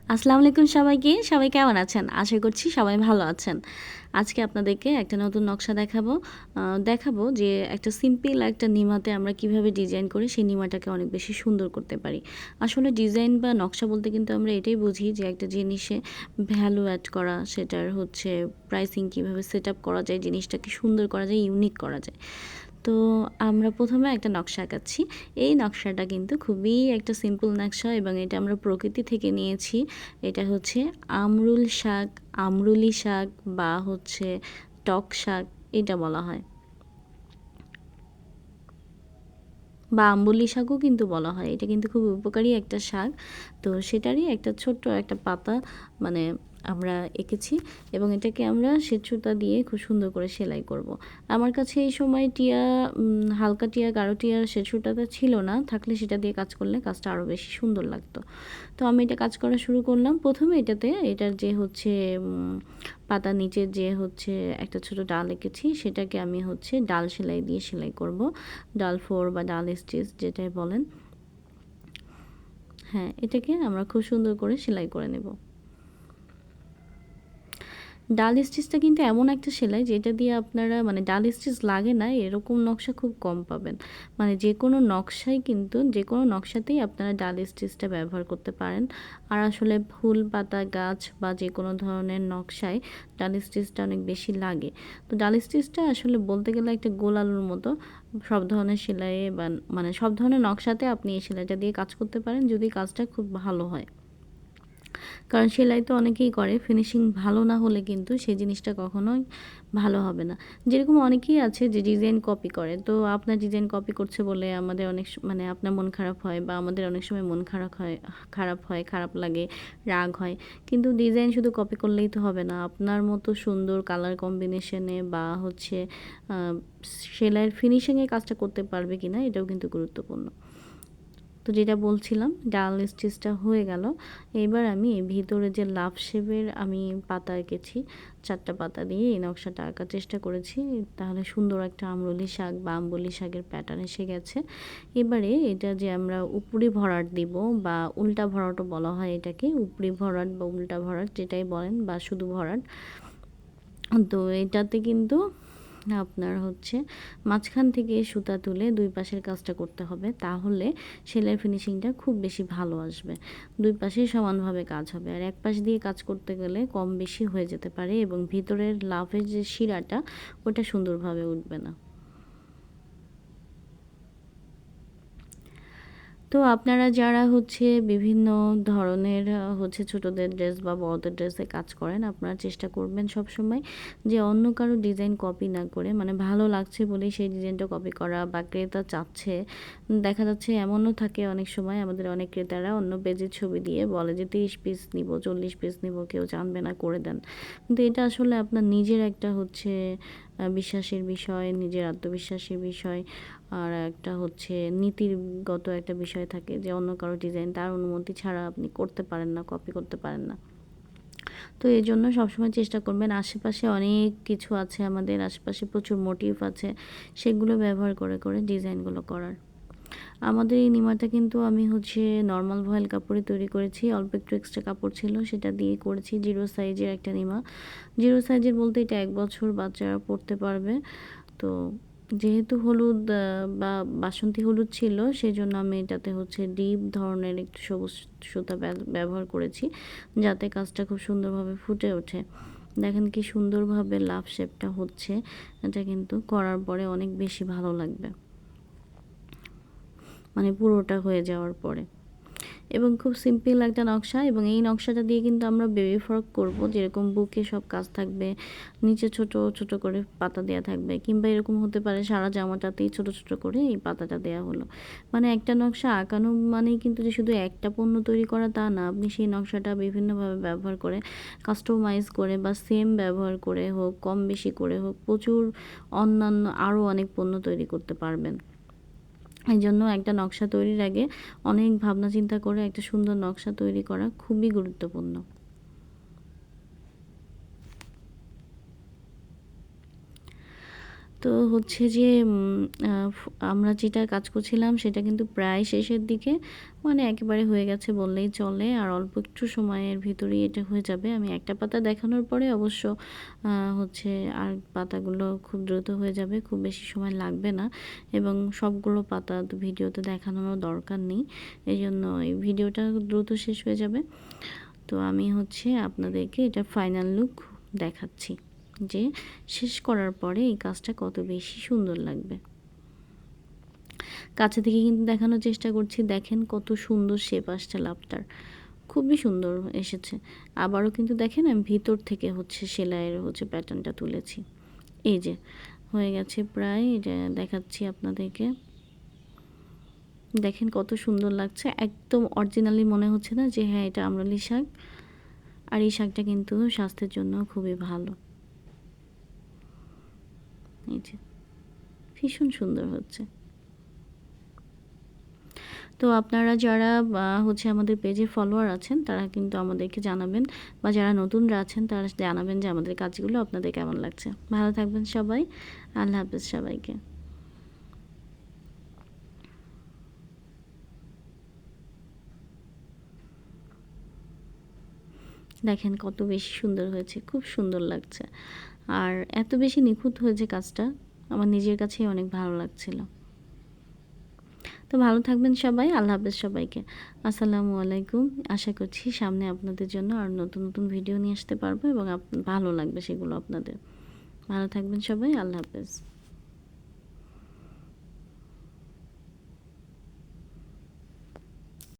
আসসালামু আলাইকুম সবাইকে। সবাই কেমন আছেন? আশা করছি সবাই ভালো আছেন। আজকে আপনাদেরকে একটা নতুন নকশা দেখাবো। দেখাবো যে একটা সিম্পল একটা নিমাতে আমরা কিভাবে ডিজাইন করে সেই নিমাটাকে অনেক বেশি সুন্দর করতে পারি। আসলে ডিজাইন বা নকশা বলতে কিন্তু আমরা এটাই বুঝি যে একটা জিনিসে ভ্যালু অ্যাড করা, সেটার হচ্ছে প্রাইসিং কিভাবে সেট আপ করা যায়, জিনিসটাকে সুন্দর করা যায়, ইউনিক করা যায়। তো আমরা প্রথমে একটা নকশা আঁকাচ্ছি। এই নকশাটা কিন্তু খুবই একটা সিম্পল নকশা এবং এটা আমরা প্রকৃতি থেকে নিয়েছি। এটা হচ্ছে আমরুল শাক, আমরুলি শাক বা হচ্ছে টক শাক এটা বলা হয়, বা আম্বলি শাকও কিন্তু বলা হয়। এটা কিন্তু খুব উপকারী একটা শাক। তো সেটারই একটা ছোট্ট একটা পাতা মানে আমরা এঁকেছি এবং এটাকে আমরা শ্বেত সুতা দিয়ে খুব সুন্দর করে সেলাই করব। আমার কাছে এই সময় টিয়া হালকা টিয়া গাঢ় টিয়ার শ্বেত সুতাটা ছিল না, থাকলে সেটা দিয়ে কাজ করলে কাজটা আরও বেশি সুন্দর লাগতো। তো আমি এটা কাজ করা শুরু করলাম। প্রথমে এটার যে হচ্ছে পাতার নিচের যে হচ্ছে একটা ছোট ডাল এঁকেছি, সেটাকে আমি হচ্ছে ডাল সেলাই দিয়ে সেলাই করব। ডাল ফোর বা ডাল স্টিচ যেটাই বলেন। হ্যাঁ, এটাকে আমরা খুব সুন্দর করে সেলাই করে নেব। ডাল স্টিচটা কিন্তু এমন একটা সেলাই যেটা দিয়ে আপনারা মানে ডাল স্টিচ লাগে না এরকম নকশা খুব কম পাবেন। মানে যে কোনো নকশাই কিন্তু যে কোনো নকশাতেই আপনারা ডাল স্টিচটা ব্যবহার করতে পারেন। আর আসলে ফুল পাতা গাছ বা যে কোনো ধরনের নকশায় ডাল স্টিচটা অনেক বেশি লাগে। তো ডাল স্টিচটা আসলে বলতে গেলে একটা গোল আলুর মতো। সব ধরনের সেলাইয়ে বা মানে সব ধরনের নকশাতে আপনি এই সেলাইটা দিয়ে কাজ করতে পারেন যদি কাজটা খুব ভালো হয়। কারণ সেলাই তো অনেকেই করে, ফিনিশিং ভালো না হলে কিন্তু সেই জিনিসটা কখনোই ভালো হবে না। যেরকম অনেকেই আছে যে ডিজাইন কপি করে, তো আপনার ডিজাইন কপি করছে বলে আমাদের অনেক মানে আপনার মন খারাপ হয় বা আমাদের অনেক সময় মন খারাপ লাগে, রাগ হয়। কিন্তু ডিজাইন শুধু কপি করলেই তো হবে না, আপনার মতো সুন্দর কালার কম্বিনেশনে বা হচ্ছে সেলাইয়ের ফিনিশিংয়ে কাজটা করতে পারবে কিনা এটাও কিন্তু গুরুত্বপূর্ণ। তো যেটা বলছিলাম ডাল স্টিচটা হয়ে গেল। এবার আমি ভিতরে যে লাভ শেপের আমি পাতা এঁকেছি, 4টা পাতা দিয়ে এই নকশাটা আঁকার চেষ্টা করেছি। তাহলে সুন্দর একটা আমরুলি শাক বা আম্বলি শাকের প্যাটার্ন এসে গেছে। এবারে এটা যে আমরা উপরি ভরাট দিব বা উল্টা ভরাটও বলা হয় এটাকে, উপরি ভরাট বা উল্টা ভরাট যেটাই বলেন বা শুধু ভরাট। তো এটাতে কিন্তু আপনার হচ্ছে মাঝখান থেকে সুতা তুলে 2 পাশের কাজটা করতে হবে। তাহলে সেলাইয়ের ফিনিশিংটা খুব বেশি ভালো আসবে। 2 পাশেই সমানভাবে কাজ হবে। আর এক পাশ দিয়ে কাজ করতে গেলে কম বেশি হয়ে যেতে পারে এবং ভিতরের লাভের যে শিরাটা ওটা সুন্দরভাবে উঠবে না। তো আপনারা যারা হচ্ছে বিভিন্ন ধরনের হচ্ছে ছোটদের ড্রেস বা বড়দের ড্রেসে কাজ করেন, আপনারা চেষ্টা করবেন সবসময় যে অন্য কারো ডিজাইন কপি না করে মানে ভালো লাগছে বলেই সেই ডিজাইনটা কপি করা বা ক্রেতা চাচ্ছে। দেখা যাচ্ছে এমনও থাকে অনেক সময় আমাদের অনেক ক্রেতারা অন্য পেজের ছবি দিয়ে বলে যে 30 পিস নিব, 40 পিস নিব, কেউ জানবে না করে দেন। কিন্তু এটা আসলে আপনার নিজের একটা হচ্ছে বিশ্বাসের বিষয়, নিজের আত্মবিশ্বাসের বিষয়। আর একটা হচ্ছে নীতিগত একটা বিষয় থাকে যে অন্য কারো ডিজাইন তার অনুমতি ছাড়া আপনি করতে পারেন না, কপি করতে পারেন না। তো এজন্য সবসময় চেষ্টা করবেন আশেপাশে অনেক কিছু আছে, আমাদের আশেপাশে প্রচুর মোটিভ আছে, সেগুলো ব্যবহার করে ডিজাইনগুলো করার। আমাদের এই নিমাটা কিন্তু আমি হচ্ছে নর্মাল ভয়েল কাপড়ে তৈরি করেছি, অল্প একটু এক্সট্রা কাপড় ছিল সেটা দিয়ে করেছি। 0 সাইজের একটা নিমা। 0 সাইজের বলতে এটা 1 বছর বাচ্চারা পরতে পারবে। তো যেহেতু হলুদ বা বাসন্তী হলুদ ছিল সেজন্য আমি এটাতে হচ্ছে ডিপ ধরনের একটু সবুজ সুতা ব্যবহার করেছি যাতে কাজটা খুব সুন্দরভাবে ফুটে ওঠে। দেখেন কি সুন্দরভাবে লাভ শেপটা হচ্ছে, এটা কিন্তু করার পরে অনেক বেশি ভালো লাগবে মানে পুরোটা হয়ে যাওয়ার পরে। এবং খুব সিম্পল একটা নকশা এবং এই নকশাটা দিয়ে কিন্তু আমরা বেবি ফ্রক করব, যেরকম বুকে সব কাজ থাকবে, নিচে ছোট ছোট করে পাতা দেওয়া থাকবে, কিংবা এরকম হতে পারে সারা জামাটাতেই ছোট ছোট করে এই পাতাটা দেওয়া হলো। মানে একটা নকশা আঁকানো মানেই কিন্তু যে শুধু একটা পণ্য তৈরি করা তা না, আপনি সেই নকশাটা বিভিন্নভাবে ব্যবহার করে কাস্টমাইজ করে বা সেম ব্যবহার করে হোক, কম বেশি করে হোক, প্রচুর অন্যান্য আরও অনেক পণ্য তৈরি করতে পারবেন। এই জন্য একটা নকশা তৈরির আগে অনেক ভাবনা চিন্তা করে একটা সুন্দর নকশা তৈরি করা খুবই গুরুত্বপূর্ণ। তো হচ্ছে যে আমরা যেটা কাজ করছিলাম সেটা কিন্তু প্রায় শেষের দিকে, মানে একেবারে হয়ে গেছে বললেই চলে। আর অল্প একটু সময়ের ভিতরেই এটা হয়ে যাবে। আমি একটা পাতা দেখানোর পরে অবশ্য হচ্ছে আর পাতাগুলো খুব দ্রুত হয়ে যাবে, খুব বেশি সময় লাগবে না এবং সবগুলো পাতা তো ভিডিওতে দেখানোর দরকার নেই। এজন্য এই ভিডিওটা দ্রুত শেষ হয়ে যাবে। তো আমি হচ্ছে আপনাদেরকে এটা ফাইনাল লুক দেখাচ্ছি যে শেষ করার পরে এই কাজটা কত বেশি সুন্দর লাগবে। কাছে থেকে কিন্তু দেখানোর চেষ্টা করছি, দেখেন কত সুন্দর শেপ আসছে লাভটার, খুবই সুন্দর এসেছে। আবারও কিন্তু দেখেন আমি ভিতর থেকে হচ্ছে সেলাইয়ের হচ্ছে প্যাটার্নটা তুলেছি। এই যে হয়ে গেছে প্রায়, এটা দেখাচ্ছি আপনাদেরকে। দেখেন কত সুন্দর লাগছে, একদম অরিজিনালি মনে হচ্ছে না যে হ্যাঁ এটা আমরালি শাক। আর এই শাকটা কিন্তু স্বাস্থ্যের জন্য খুবই ভালো। এই যে ভীষণ সুন্দর হচ্ছে। তো আপনারা যারা হচ্ছে আমাদের পেজে ফলোয়ার আছেন তারা কিন্তু আমাদেরকে জানাবেন, বা যারা নতুনরা আছেন তারা জানাবেন যে আমাদের কাজগুলো আপনাদের কেমন লাগছে। ভালো থাকবেন সবাই, আল্লাহ হাফেজ সবাইকে। দেখেন কত বেশি সুন্দর হয়েছে, খুব সুন্দর লাগছে। আর এত বেশি নিখুঁত হয়েছে কাজটা, আমার নিজের কাছেই অনেক ভালো লাগছিল। তো ভালো থাকবেন সবাই, আল্লাহ হাফেজ সবাইকে। আসসালামু আলাইকুম। আশা করছি সামনে আপনাদের জন্য আর নতুন নতুন ভিডিও নিয়ে আসতে পারবো এবং ভালো লাগবে সেগুলো আপনাদের। ভালো থাকবেন সবাই, আল্লাহ হাফেজ।